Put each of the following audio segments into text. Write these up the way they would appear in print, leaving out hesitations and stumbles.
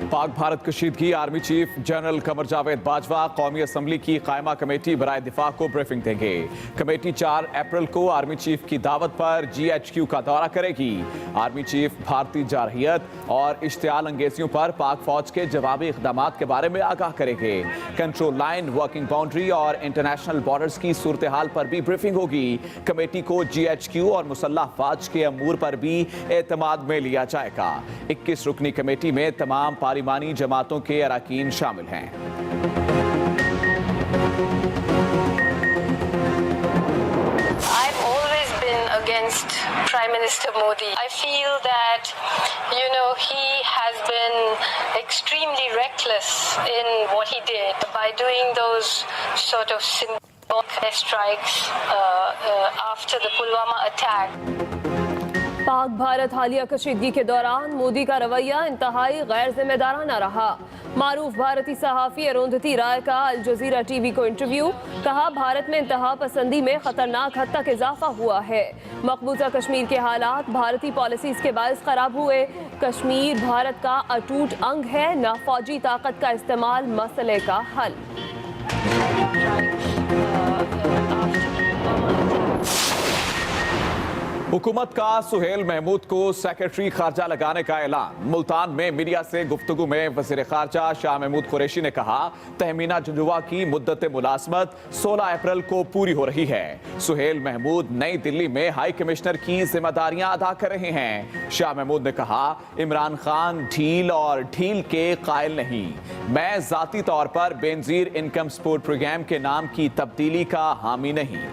Pak Bharat कशीदगी army chief general Qamar Javed Bajwa कौमी assembly की कायमा कमेटी बराए दिफा को ब्रीफिंग देंगे। कमेटी 4 अप्रैल को आर्मी चीफ की दावत पर GHQ का दौरा करेगी। आर्मी चीफ भारतीय जारहियत और इश्तियाल अंगेजियों पर पाक फौज के जवाबी इक़दामात के बारे में आगाह करेंगे। कंट्रोल लाइन, वर्किंग बाउंड्री और इंटरनेशनल बॉर्डर्स की सूरत हाल पर भी ब्रीफिंग होगी। कमेटी को GHQ और मुसल्लह अफवाज के अमूर पर भी एतमाद में लिया जाएगा। 21 रुकनी कमेटी में तमाम पार्लिमानी जमातों के अरकान शामिल हैं। I've always been against Prime Minister Modi. I feel that, he has been extremely reckless in what he did by doing those sort of symbolic strikes after the Pulwama attack. Pak Bharat हालिया कशीदगी के दौरान मोदी का रवैया इंतहाई गैर जिम्मेदाराना रहा। मारूफ भारतीय सहाफ़ी अरुंधति राय का अल जज़ीरा TV को इंटरव्यू। कहा, भारत में इंतहा पसंदी में खतरनाक हद तक इजाफा हुआ है। मकबूजा कश्मीर के हालात भारतीय पॉलिसीज़ के बायस खराब हुए। कश्मीर भारत का अटूट अंग है, न फौजी ताकत का इस्तेमाल मसले का हल। हुकूमत का सुहेल महमूद को सेक्रेटरी खारजा लगाने का ऐलान। मुल्तान में मीडिया से गुफ्तगू में वज़ीर खारजा शाह महमूद कुरैशी ने कहा, तहमीना जुंजुआ की मुद्दत मुलाजमत 16 अप्रैल को पूरी हो रही है। सुहेल महमूद नई दिल्ली में हाई कमिश्नर की जिम्मेदारियां अदा कर रहे हैं। शाह महमूद ने कहा, इमरान खान ढील और ढील के कायल नहीं। मैं ज़ाती तौर पर बेनज़ीर इनकम सपोर्ट प्रोग्राम के नाम की तब्दीली का हामी नहीं।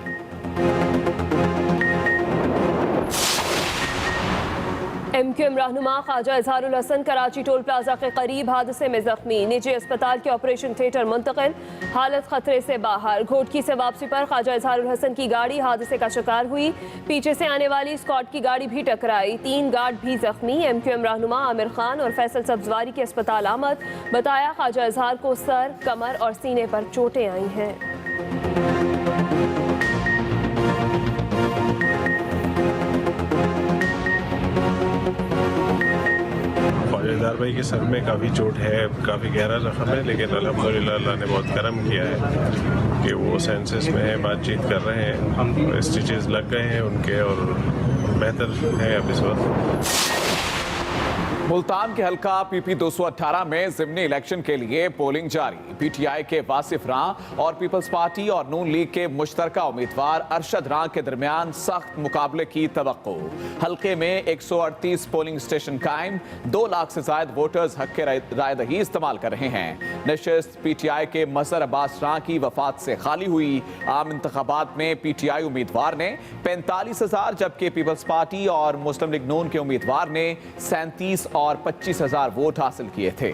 MQM रहनुमा ख्वाजा इजहारुल हसन कराची टोल प्लाजा के करीब हादसे में जख्मी। निजी अस्पताल के ऑपरेशन थिएटर मुंतकिल, हालत खतरे से बाहर। घोटकी से वापसी पर ख्वाजा इजहारुल हसन की गाड़ी हादसे का शिकार हुई। पीछे से आने वाली स्कॉट की गाड़ी भी टकराई। 3 गार्ड भी जख्मी। MQM रहनुमा आमिर खान और फैसल सब्जवारी के अस्पताल आमद। बताया, ख्वाजा इजहार को सर, कमर और सीने पर चोटें आई हैं। ख्वाजा भाई के सर में काफ़ी चोट है, काफ़ी गहरा जख्म है, लेकिन अल्हम्दुलिल्लाह अल्लाह ने बहुत करम किया है कि वो सेंसेस में बातचीत कर रहे हैं, स्टिचेस लग गए हैं उनके और बेहतर है अब इस वक्त। मुल्तान के हल्का PP 218 में ज़िमनी इलेक्शन के लिए पोलिंग जारी। PTI के वासिफ रां और पीपल्स पार्टी और नून लीग के मुश्तरका उम्मीदवार अरशद रां के दरमियान सख्त मुकाबले की तवक्को। हल्के में 138 पोलिंग स्टेशन कायम। 2 लाख से ज्यादा वोटर्स हक के रायदही इस्तेमाल कर रहे हैं। नशिस्त PTI के मजहर अब्बास रां की वफात से खाली हुई। आम इंतखाबात में PTI उम्मीदवार ने 45,000 जबकि पीपल्स पार्टी और मुस्लिम लीग नून के उम्मीदवार ने 37 और 25,000 वोट हासिल किए थे।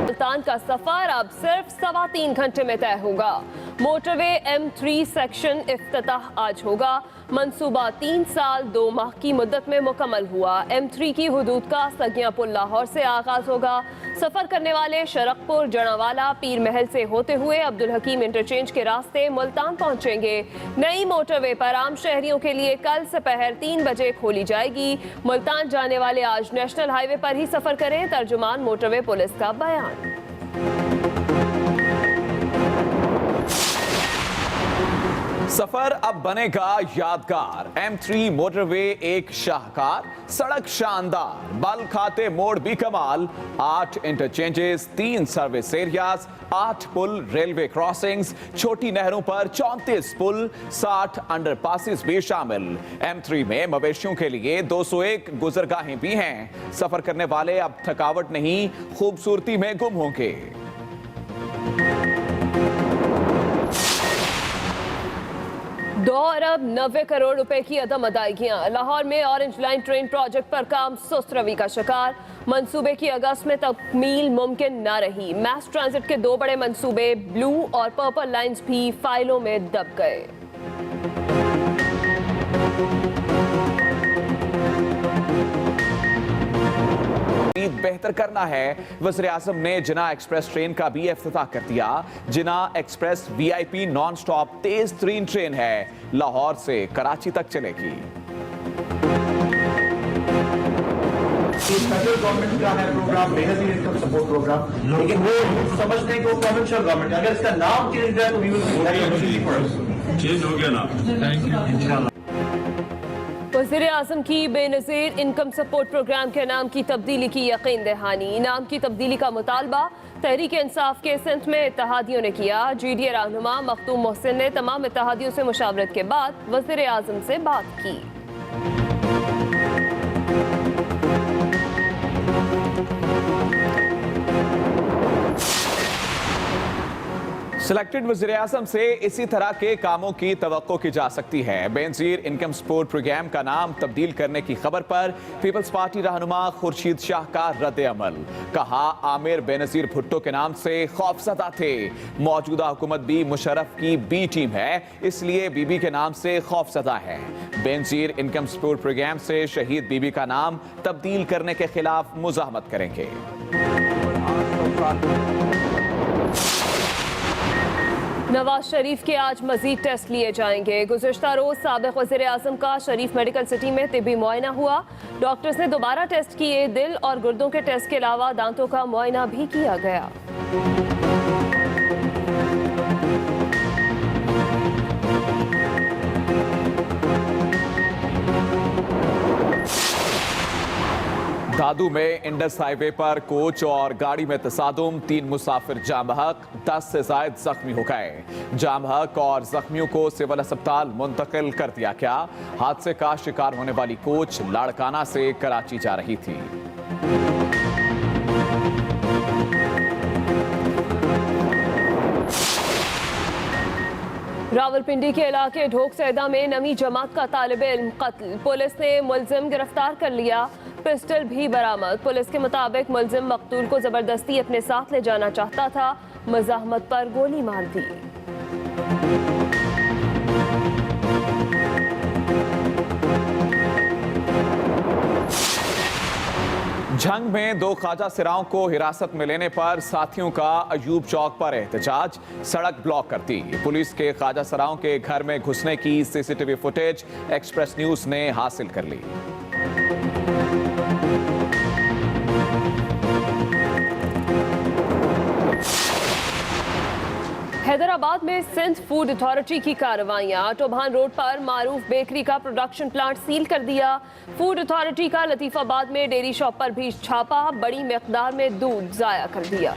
मुल्तान का सफर अब सिर्फ 3.25 घंटे में तय होगा। मोटरवे M3 सेक्शन इफ्तिताह आज होगा। मंसूबा 3 साल 2 माह की मुद्दत में मुकम्मल हुआ। M3 की हुदूद का सगिया पुल लाहौर से आगाज होगा। सफर करने वाले शरकपुर, जड़ावाला, पीर महल से होते हुए अब्दुल हकीम इंटरचेंज के रास्ते मुल्तान पहुंचेंगे। नई मोटरवे पर आम शहरियों के लिए कल दोपहर 3 बजे खोली जाएगी। मुल्तान जाने वाले आज नेशनल हाईवे पर ही सफर करें, तर्जुमान मोटरवे पुलिस का बयान। सफर अब बनेगा यादगार। M3 मोटरवे एक शाहकार, सड़क शानदार, बल खाते मोड़ भी कमाल। 8 इंटरचेंजेस, 3 सर्विस एरियाज, 8 पुल, रेलवे क्रॉसिंग्स, छोटी नहरों पर 34 पुल, 60 अंडरपासेस भी शामिल। M3 में मवेशियों के लिए 201 गुजरगाहें भी हैं। सफर करने वाले अब थकावट नहीं, खूबसूरती में गुम होंगे। 2 अरब 90 करोड़ रुपए की अदम अदायगियां। लाहौर में ऑरेंज लाइन ट्रेन प्रोजेक्ट पर काम सुस्त रवि का शिकार। मंसूबे की अगस्त में तकमील मुमकिन न रही। मैस ट्रांजिट के 2 बड़े मंसूबे ब्लू और पर्पल लाइंस भी फाइलों में दब गए। बेहतर करना है। वज़ीर आज़म ने जिना एक्सप्रेस ट्रेन का भी इफ्तिताह कर दिया। जिना एक्सप्रेस VIP नॉन स्टॉप तेज तरीन ट्रेन है, लाहौर से कराची तक चलेगी। सेंट्रल गवर्नमेंट का है programme, Benazir income support programme, लेकिन वो समझते हैं कि वो प्रोविंशियल गवर्नमेंट, अगर इसका नाम चेंज है तो वी विल चेंज हो गया ना। Thank you. इंशाल्लाह। वज़ीर आज़म की बेनज़ीर इनकम सपोर्ट प्रोग्राम के नाम की तब्दीली की यकीन दहानी। नाम की तब्दीली का मुतालबा तहरीक इंसाफ के सिंध में इत्तेहादियों ने किया। GDA रहनुमा मखदूम मोहसिन ने तमाम इत्तेहादियों से मुशावरत के बाद वज़ीर आज़म से बात की। सिलेक्टेड वज़ीर-ए-आज़म से इसी तरह के कामों की तवक्को की जा सकती है। बेनज़ीर इनकम सपोर्ट प्रोग्राम का नाम तब्दील करने की खबर पर पीपल्स पार्टी रहनुमा खुर्शीद शाह का रद्द अमल। कहा, आमिर बेनज़ीर भुट्टो के नाम से खौफज़दा थे। मौजूदा हुकूमत भी मुशर्रफ की बी टीम है, इसलिए बीबी के नाम से खौफज़दा है। बेनज़ीर इनकम सपोर्ट प्रोग्राम से शहीद बीबी का नाम तब्दील करने के खिलाफ मुज़ाहमत करेंगे। नवाज शरीफ के आज मजीद टेस्ट लिए जाएंगे। गुज़िश्ता रोज साबिक़ वज़ीर आज़म का शरीफ मेडिकल सिटी में तिब्बी मुआयना हुआ। डॉक्टर्स ने दोबारा टेस्ट किए। दिल और गुर्दों के टेस्ट के अलावा दांतों का मुआयना भी किया गया। दादू में इंडस हाईवे पर कोच और गाड़ी में तसादुम, 3 मुसाफिर जाम बहक, 10 से ज्यादा जख्मी हो गए। जाम बहक और जख्मियों को सिविल अस्पताल मुंतकिल कर दिया गया। हादसे का शिकार होने वाली कोच लाड़काना से कराची जा रही थी। रावलपिंडी के इलाके ढोक सैदा में नवी जमात का तालिब इल्म कत्ल। पुलिस ने मुलजिम गिरफ्तार कर लिया। पिस्टल भी बरामद। पुलिस के मुताबिक मुलजिम मकतूल को जबरदस्ती अपने साथ ले जाना चाहता था। मज़ाहमत पर गोली मार दी। झंग में 2 ख्वाजा सिराओं को हिरासत में लेने पर साथियों का अयूब चौक पर एहतजाज, सड़क ब्लॉक कर दी। पुलिस के ख्वाजा सिराओं के घर में घुसने की CCTV फुटेज एक्सप्रेस न्यूज ने हासिल कर ली। हैदराबाद में सिंध फूड अथॉरिटी की कार्रवाइयां। टोभान रोड पर मारूफ बेकरी का प्रोडक्शन प्लांट सील कर दिया। फूड अथॉरिटी का लतीफाबाद में डेयरी शॉप पर भी छापा। बड़ी मिकदार में दूध जाया कर दिया।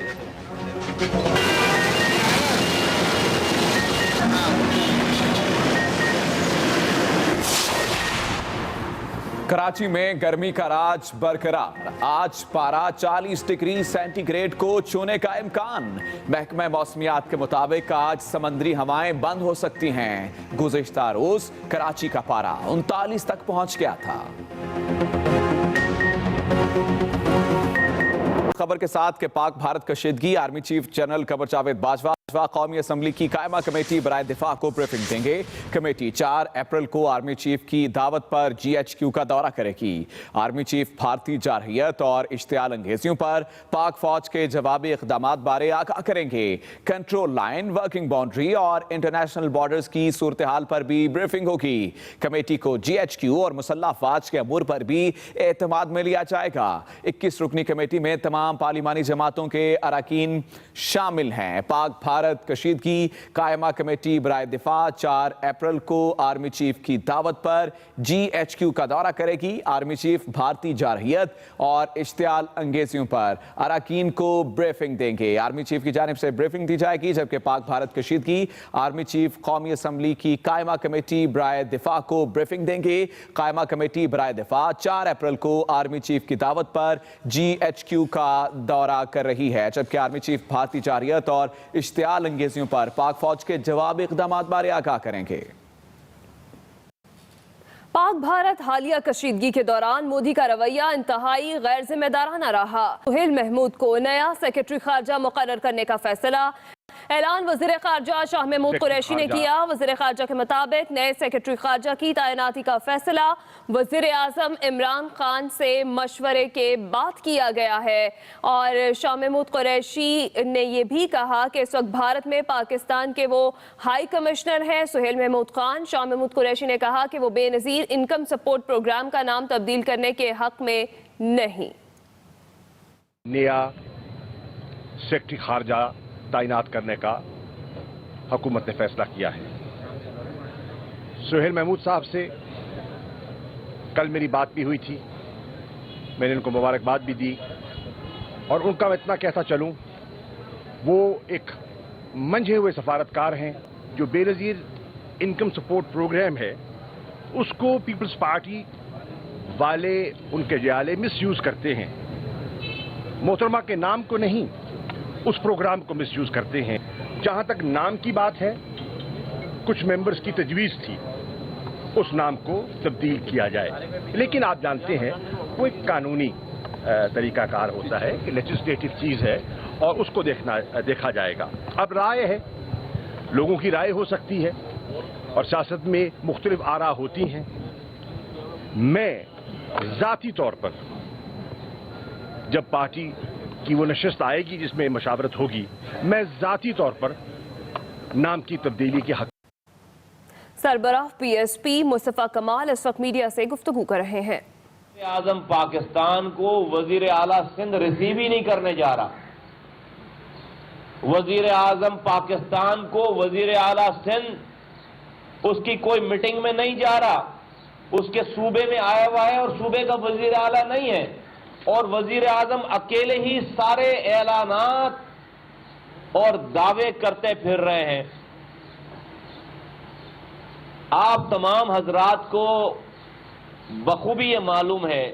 कराची में गर्मी का राज बरकरार। आज पारा 40 डिग्री सेंटीग्रेड को छूने का इम्कान। महकमा मौसमियात के मुताबिक आज समंदरी हवाएं बंद हो सकती हैं। गुज़िश्ता रोज कराची का पारा 39 तक पहुंच गया था। खबर के साथ के Pak Bharat कशीदगी, army chief general Qamar Javed Bajwa कौमी असम्बली की कायमा कमेटी बराए दिफा को ब्रीफिंग देंगे। कमेटी 4 अप्रैल को आर्मी चीफ की दावत पर GHQ का दौरा करेगी। आर्मी चीफ भारतीय जारहियत और इश्तियाल अंगेजियों पर पाक फौज के जवाबी इक़दामात बारे आगाह करेंगे। कंट्रोल लाइन, वर्किंग बाउंड्री और इंटरनेशनल बॉर्डर्स की सूरत हाल पर भी ब्रीफिंग होगी। कमेटी को GHQ और मुसल्लह अफवाज के अमूर पर भी एतमाद में लिया जाएगा। 21 रुकनी कमेटी में तमाम पार्लिमानी जमातों के अरकान शामिल हैं। पाक भारत कशीदगी कायमा कमेटी बराए दिफा 4 अप्रैल को आर्मी चीफ की दावत पर GHQ का दौरा करेगी। आर्मी चीफ भारतीय जारहियत और इश्तियाल अंगेजियों पर अरकान को ब्रीफिंग देंगे। आर्मी चीफ की जानिब से ब्रीफिंग दी जाएगी, जबकि पाक भारत कशीदगी आर्मी चीफ कौमी असम्बली की कायमा कमेटी बराए दिफा को ब्रीफिंग देंगे। कायमा कमेटी बराए दिफा 4 अप्रैल को आर्मी चीफ की दावत पर GHQ का दौरा कर रही है, जबकि आर्मी चीफ भारतीय जारहियत और इश्तियाल अंगेजियों पर पाक फौज के जवाबी इक़दामात बारे आगाह करेंगे। पाक भारत हालिया कशीदगी के दौरान मोदी का रवैया इंतहाई गैर जिम्मेदाराना रहा। सुहेल महमूद को नया सेक्रेटरी खारजा मुकर्रर करने का फैसला। ऐलान वज़ीर खारजा शाह महमूद कुरैशी ने किया। वज़ीर खारजा के मुताबिक नए सेक्रेटरी खारजा की तैनाती का फैसला वज़ीर आज़म इमरान खान से मशवरे के बाद किया गया है। और शाह महमूद कुरैशी ने यह भी कहा कि इस वक्त भारत में पाकिस्तान के वो हाई कमिश्नर हैं सुहेल महमूद खान। शाह महमूद कुरैशी ने कहा कि वो बेनज़ीर इनकम सपोर्ट प्रोग्राम का नाम तब्दील करने के हक में नहीं। नया सेक्रेटरी खारजा तैनात करने का हुकूमत ने फैसला किया है। सुहेल महमूद साहब से कल मेरी बात भी हुई थी, मैंने उनको मुबारकबाद भी दी और उनका मैं इतना कहता चलूं, वो एक मंझे हुए सफारतकार हैं। जो बेनज़ीर इनकम सपोर्ट प्रोग्राम है उसको पीपल्स पार्टी वाले, उनके जाले मिसयूज करते हैं। मोहतरमा के नाम को नहीं, उस प्रोग्राम को मिसयूज करते हैं। जहां तक नाम की बात है, कुछ मेंबर्स की तजवीज़ थी उस नाम को तब्दील किया जाए, लेकिन आप जानते हैं वो एक कानूनी तरीकाकार होता है कि लेजिस्लेटिव चीज़ है और उसको देखा जाएगा। अब राय है, लोगों की राय हो सकती है और सियासत में मुख्तलिफ आरा होती हैं। मैं ज़ाती तौर पर जब पार्टी की वो नशस्त आएगी जिसमें मशावरत होगी, मैं ज़ाती तौर पर नाम की तब्दीली के हक। सरबराह पीएसपी मुस्तफा कमाल इस वक्त मीडिया से गुफ्तगू कर रहे हैं। आजम पाकिस्तान को वजीर आला सिंध रिसीव ही नहीं करने जा रहा। वजीर आजम पाकिस्तान को वजीर आला सिंध उसकी कोई मीटिंग में नहीं जा रहा, उसके सूबे में आया हुआ है और सूबे का वजीर आला नहीं है, और वजीर आजम अकेले ही सारे ऐलानात और दावे करते फिर रहे हैं। आप तमाम हजरात को बखूबी ये मालूम है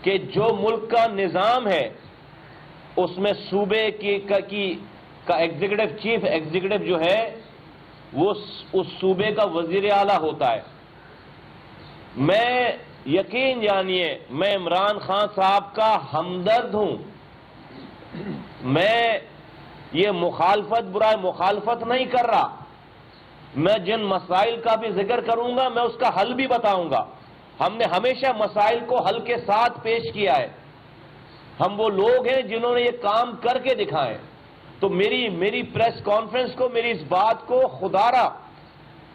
कि जो मुल्क का निज़ाम है उसमें सूबे का एग्जीक्यूटिव चीफ एग्जीक्यूटिव जो है वो उस सूबे का वजीर आला होता है। मैं यकीन जानिए, मैं इमरान खान साहब का हमदर्द हूं। मैं ये मुखालफत बुराई मुखालफत नहीं कर रहा। मैं जिन मसाइल का भी जिक्र करूंगा मैं उसका हल भी बताऊंगा। हमने हमेशा मसाइल को हल के साथ पेश किया है। हम वो लोग हैं जिन्होंने ये काम करके दिखाए। तो मेरी प्रेस कॉन्फ्रेंस को, मेरी इस बात को खुदारा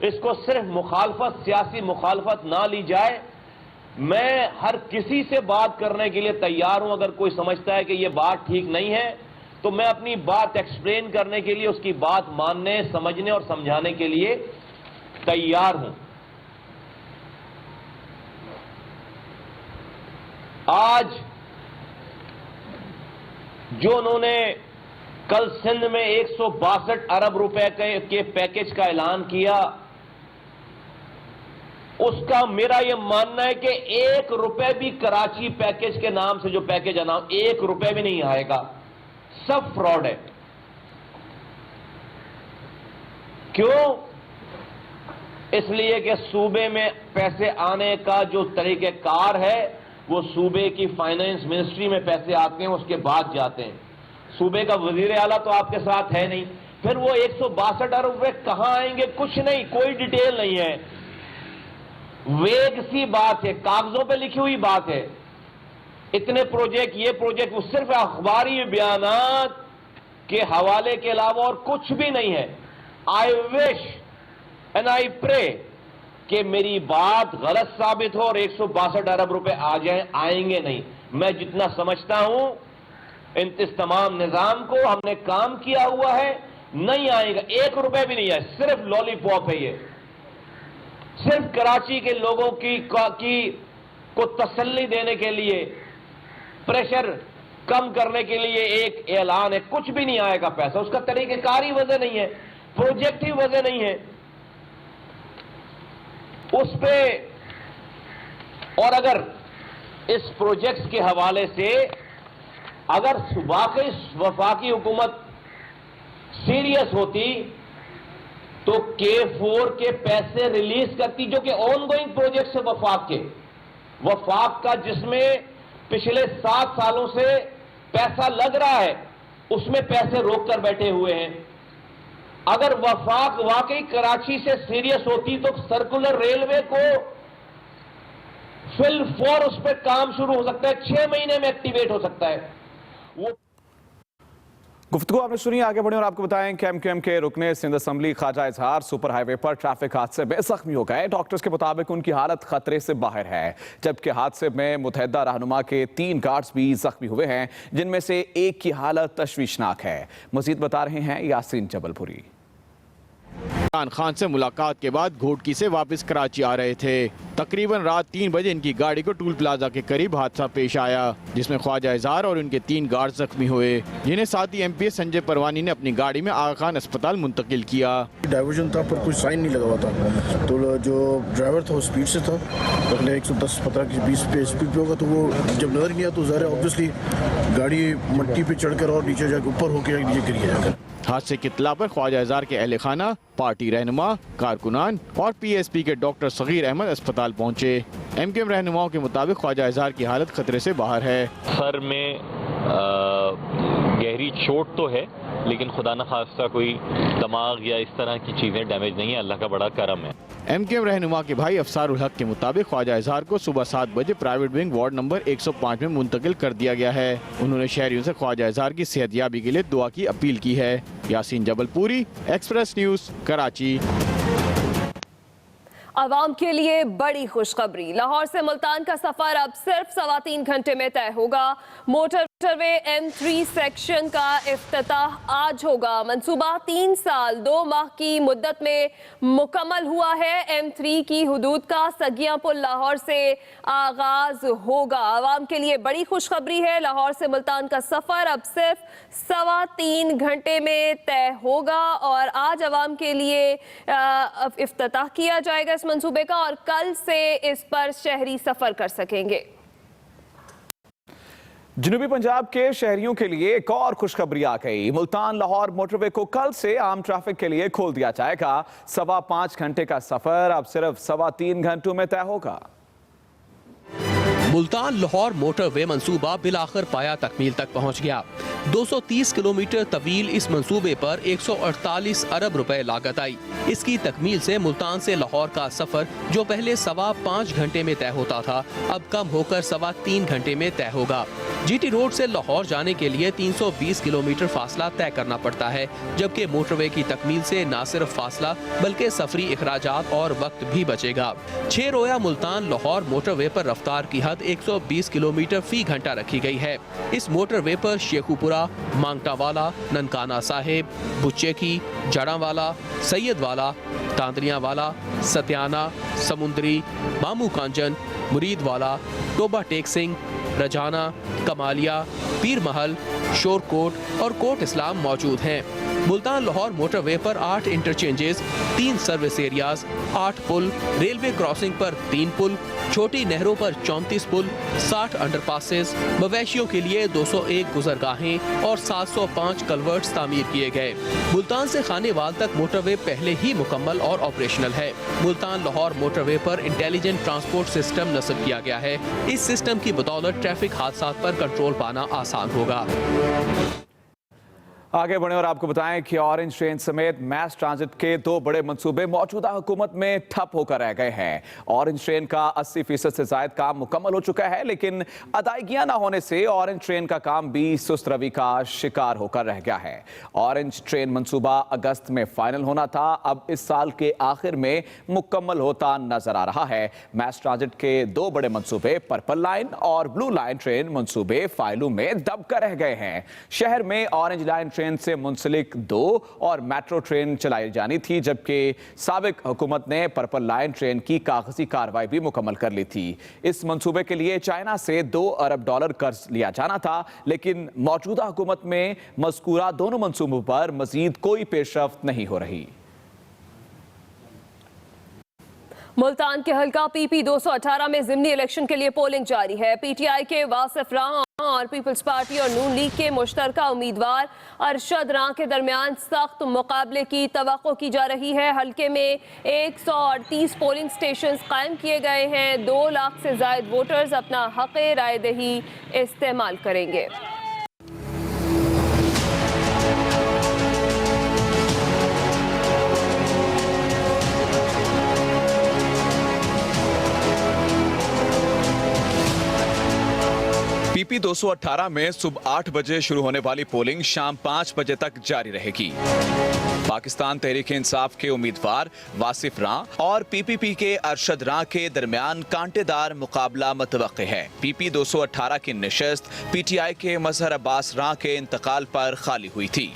इसको सिर्फ मुखालफत, सियासी मुखालफत ना ली जाए। मैं हर किसी से बात करने के लिए तैयार हूं। अगर कोई समझता है कि ये बात ठीक नहीं है तो मैं अपनी बात एक्सप्लेन करने के लिए, उसकी बात मानने, समझने और समझाने के लिए तैयार हूं। आज जो उन्होंने कल सिंध में 162 अरब रुपए के पैकेज का ऐलान किया, उसका मेरा यह मानना है कि 1 रुपए भी कराची पैकेज के नाम से जो पैकेज अनाउंस, 1 रुपए भी नहीं आएगा। सब फ्रॉड है। क्यों? इसलिए कि सूबे में पैसे आने का जो तरीक़ेकार है वो सूबे की फाइनेंस मिनिस्ट्री में पैसे आते हैं, उसके बाद जाते हैं। सूबे का वजीर आला तो आपके साथ है नहीं, फिर वो 162 अरब रुपए कहां आएंगे? कुछ नहीं, कोई डिटेल नहीं है, वेग सी बात है, कागजों पे लिखी हुई बात है। इतने प्रोजेक्ट, ये प्रोजेक्ट, वो सिर्फ अखबारी बयानात के हवाले के अलावा और कुछ भी नहीं है। I wish and I pray कि मेरी बात गलत साबित हो और 162 अरब रुपए आ जाएं। आएंगे नहीं। मैं जितना समझता हूं इस तमाम निजाम को हमने काम किया हुआ है, नहीं आएगा। 1 रुपए भी नहीं है, सिर्फ लॉलीपॉप है। ये सिर्फ कराची के लोगों को तसल्ली देने के लिए, प्रेशर कम करने के लिए एक ऐलान है। कुछ भी नहीं आएगा पैसा। उसका तरीक़ेकार ही वजह नहीं है, प्रोजेक्ट ही वजह नहीं है उस पे। और अगर इस प्रोजेक्ट के हवाले से अगर वाकई वफाकी हुकूमत सीरियस होती तो K4 के पैसे रिलीज करती, जो कि ऑनगोइंग प्रोजेक्ट है वफाक का, जिसमें पिछले 7 सालों से पैसा लग रहा है, उसमें पैसे रोक कर बैठे हुए हैं। अगर वफाक वाकई कराची से सीरियस होती तो सर्कुलर रेलवे को फिल फॉर उस पर काम शुरू हो सकता है, 6 महीने में एक्टिवेट हो सकता है। वो गुफ्तगू आपने सुनी, आगे बढ़े और आपको बताएं कि एमक्यूएम के रुकने सिंध असम्बली ख्वाजा इजहार सुपर हाईवे पर ट्रैफिक हादसे में जख्मी हो गए। डॉक्टर्स के मुताबिक उनकी हालत खतरे से बाहर है, जबकि हादसे में मुतहदा रहनुमा के 3 गार्ड्स भी जख्मी हुए हैं, जिनमें से एक की हालत तशवीशनाक है। मजीद बता रहे हैं यासीन जबलपुरी। इमरान खान से मुलाकात के बाद घोटकी से वापस कराची आ रहे थे। तकरीबन रात 3 बजे इनकी गाड़ी को टूल प्लाजा के करीब हादसा पेश आया, जिसमें ख्वाजा इजहार और उनके 3 गार्ड जख्मी हुए, जिन्हें साथ ही एमपीएस संजय परवानी ने अपनी गाड़ी में आगा खान अस्पताल मुंतकिल किया। डाइवर्जन था पर कोई साइन नहीं लगा हुआ था, तो जो ड्राइवर था वो स्पीड से था, पहले 110-15 की 20 पे स्पीड पे होगा, तो वो जब नजर नहीं आया तो ज़ाहिर ऑब्वियसली गाड़ी मट्टी पे चढ़कर और नीचे जाकर ऊपर होकर नीचे गिर जाकर। हादसे की इत्तला पर ख्वाजा इजहार के अहले खाना, पार्टी रहनुमा, कारकुनान और पीएसपी के डॉक्टर सगीर अहमद अस्पताल पहुंचे। एमक्यूएम रहनुमाओं के मुताबिक ख्वाजा इजहार की हालत खतरे से बाहर है। सर में गहरी चोट तो है, लेकिन खुदा न खास्ता कोई दिमाग या इस तरह की चीज़ें डैमेज नहीं है, अल्लाह का बड़ा करम है। एमक्यूएम रहनुमा के भाई अफसारुल हक के मुताबिक ख्वाजा इजहार को सुबह 7 बजे प्राइवेट विंग वार्ड नंबर 105 में मुंतकिल कर दिया गया है। उन्होंने शहरियों से ख्वाजा इजहार की सेहतयाबी के लिए दुआ की अपील की है। Yasin Jabalpuri, express news, Karachi. आवाम के लिए बड़ी खुशखबरी, लाहौर से मुल्तान का सफर अब सिर्फ 3.25 घंटे में तय होगा। मोटरवे M3 सेक्शन का इफ्तिताह आज होगा। मंसूबा 3 साल 2 माह की मुद्दत में मुकम्मल हुआ है। M3 की हुदूद का सगिया पुल लाहौर से आगाज होगा। आवाम के लिए बड़ी खुशखबरी है, लाहौर से मुल्तान का सफर अब सिर्फ 3.25 घंटे में तय होगा और आज आवाम के लिए इफ्तिताह किया जाएगा इस मंसूबे का और कल से इस पर शहरी सफर कर सकेंगे। जनूबी पंजाब के शहरियों के लिए एक और खुशखबरी आ गई। मुल्तान लाहौर मोटरवे को कल से आम ट्रैफिक के लिए खोल दिया जाएगा। 5.25 घंटे का सफर अब सिर्फ 3.25 घंटों में तय होगा। मुल्तान लाहौर मोटरवे मंसूबा बिलाखिर पाया तकमील तक पहुंच गया। 230 किलोमीटर तवील इस मंसूबे पर 148 अरब रुपए लागत आई। इसकी तकमील से मुल्तान से लाहौर का सफर जो पहले 5.25 घंटे में तय होता था, अब कम होकर 3.25 घंटे में तय होगा। जीटी रोड से लाहौर जाने के लिए 320 किलोमीटर फासला तय करना पड़ता है, जबकि मोटरवे की तकमील से न सिर्फ फासला बल्कि सफरी इखराजात और वक्त भी बचेगा। 6 रोया मुल्तान लाहौर मोटरवे पर रफ्तार की हद 120 किलोमीटर फी घंटा रखी गई है। इस मोटरवे पर शेखुपुरा, मांगटावाला, ननकाना साहिब, बुच्चेकी, जड़ावाला, सैयदवाला, तांदरियावाला, सत्याना, समुंदरी, मामू कांजन, मुरीदवाला, टोबा टेक सिंह, रजाना, कमालिया, पीर महल, शोरकोट और कोट इस्लाम मौजूद हैं। मुल्तान लाहौर मोटरवे पर 8 इंटरचेंजेस, 3 सर्विस एरियाज, 8 पुल, रेलवे क्रॉसिंग पर 3 पुल, छोटी नहरों पर 34 पुल, 60 अंडरपासेस, मवेशियों के लिए 201 गुजरगाहें और 705 कलवर्ट्स तामीर किए गए। मुल्तान से खानेवाल तक मोटरवे पहले ही मुकम्मल और ऑपरेशनल है। मुल्तान लाहौर मोटरवे पर इंटेलिजेंट ट्रांसपोर्ट सिस्टम नस्ब किया गया है। इस सिस्टम की बदौलत ट्रैफिक हादसात पर कंट्रोल पाना आसान होगा। आगे बढ़े और आपको बताएं कि ऑरेंज ट्रेन समेत मैस ट्रांजिट के 2 बड़े मंसूबे मौजूदा हुकूमत में ठप होकर रह गए हैं। ऑरेंज ट्रेन का 80% से ज्यादा काम मुकम्मल हो चुका है, लेकिन अदायगियां ना होने से ऑरेंज ट्रेन का काम भी सुस्त रवि का शिकार होकर रह गया है। ऑरेंज ट्रेन मंसूबा अगस्त में फाइनल होना था, अब इस साल के आखिर में मुकम्मल होता नजर आ रहा है। मैस ट्रांजिट के 2 बड़े मंसूबे पर्पल लाइन और ब्लू लाइन ट्रेन मंसूबे फाइलों में दबकर रह गए हैं। शहर में ऑरेंज लाइन ट्रेन से मुंसलिक 2 और मेट्रो ट्रेन चलाई जानी थी, जबकि साबिक हुकूमत ने पर्पल लाइन ट्रेन की कागजी कार्रवाई भी मुकम्मल कर ली थी। इस मंसूबे के लिए चाइना से $2 अरब कर्ज लिया जाना था, लेकिन मौजूदा हुकूमत में मज़कूरा दोनों मंसूबों पर मजीद कोई पेशरफ्त नहीं हो रही। मुल्तान के हल्का PP 218 में ज़िमनी इलेक्शन के लिए पोलिंग जारी है। PTI के वासिफ रां और पीपल्स पार्टी और नून लीग के मुश्तरका उम्मीदवार अरशद रां के दरमियान सख्त मुकाबले की तवक्को की जा रही है। हल्के में 138 पोलिंग स्टेशन कायम किए गए हैं। 2 लाख से ज़ायद वोटर्स अपना हक़ राय दही इस्तेमाल करेंगे। PP 218 में सुबह 8 बजे शुरू होने वाली पोलिंग शाम 5 बजे तक जारी रहेगी। पाकिस्तान तहरीक इंसाफ के उम्मीदवार वासिफ रां और PPP के अरशद रां के दरमियान कांटेदार मुकाबला मुतवक्के है। PP 218 की निशस्त PTI के मजहर अब्बास रां के इंतकाल पर खाली हुई थी,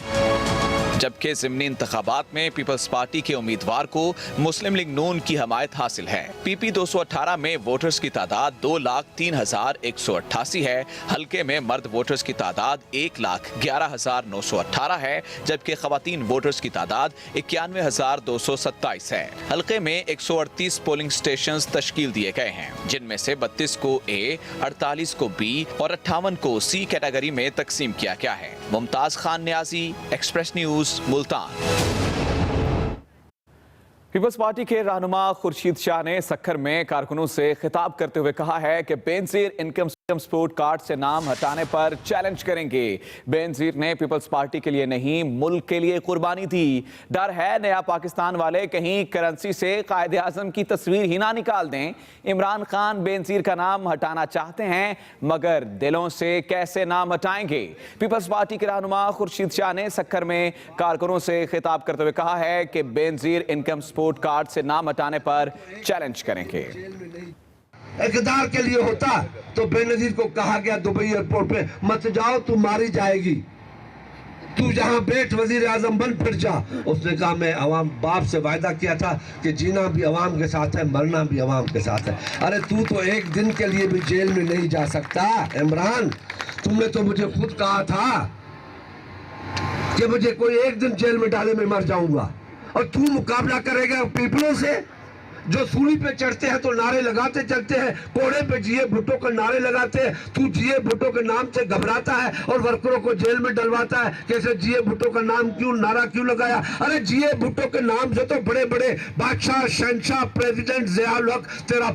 जबकि ज़िमनी इंतखाबात में पीपल्स पार्टी के उम्मीदवार को मुस्लिम लीग नून की हमायत हासिल है। PP 218 में वोटर्स की तादाद 2,03,188 है। हल्के में मर्द वोटर्स की तादाद 1,11,918 है, जबकि खवातीन वोटर्स की तादाद 91,227 है। हल्के में 138 पोलिंग स्टेशन तश्कील दिए गए हैं, जिनमें से 32 को A, 48 को B और 58 को C कैटेगरी में तकसीम किया गया है। Mumtaz Khan Niazi, Express News, Multan. पीपल्स पार्टी के रहनुमा खुर्शीद शाह ने सक्खर में कारकुनों से खिताब करते हुए कहा है कि बेनजीर इनकम सपोर्ट कार्ड से नाम हटाने पर चैलेंज करेंगे। बेनजीर ने पीपल्स पार्टी के लिए नहीं, मुल्क के लिए कुर्बानी दी। डर है नया पाकिस्तान वाले कहीं करेंसी से कायदे आजम की तस्वीर ही ना निकाल दें। इमरान खान बेनजीर का नाम हटाना चाहते हैं, मगर दिलों से कैसे नाम हटाएंगे। पीपल्स पार्टी के रहनुमा खुर्शीद शाह ने सक्खर में कारकुनों से खिताब करते हुए कहा है कि बेनजीर इनकम सपोर्ट कार्ड से नाम हटाने पर चैलेंज करेंगे। इक़्तिदार के लिए होता तो बेनजीर को कहा गया दुबई एयरपोर्ट पे मत जाओ, तू मारी जाएगी, तू जहां बैठ वजीर आजम बन फिर जा। उसने कहा मैं अवाम बाप से वायदा किया था कि जीना भी अवाम के साथ है, मरना भी अवाम के साथ है। अरे तू तो एक दिन के लिए भी जेल में नहीं जा सकता इमरान। तुमने तो मुझे खुद कहा था कि मुझे कोई एक दिन जेल में डाले मैं मर जाऊंगा, और तू मुकाबला करेगा पीपलों से जो सूली पे चढ़ते हैं तो नारे लगाते चलते हैं, कोड़े पे जिए भुट्टो का नारे लगाते हैं। तू जिए भुट्टो के नाम से घबराता है और वर्करों को जेल में डलवाता है। कैसे जिए भुट्टो का नाम क्यों, नारा क्यों लगाया? अरे जिए भुट्टो के नाम से तो बड़े बड़े बादशाह, शहंशाह, प्रेसिडेंट जियाउल हक, तेरा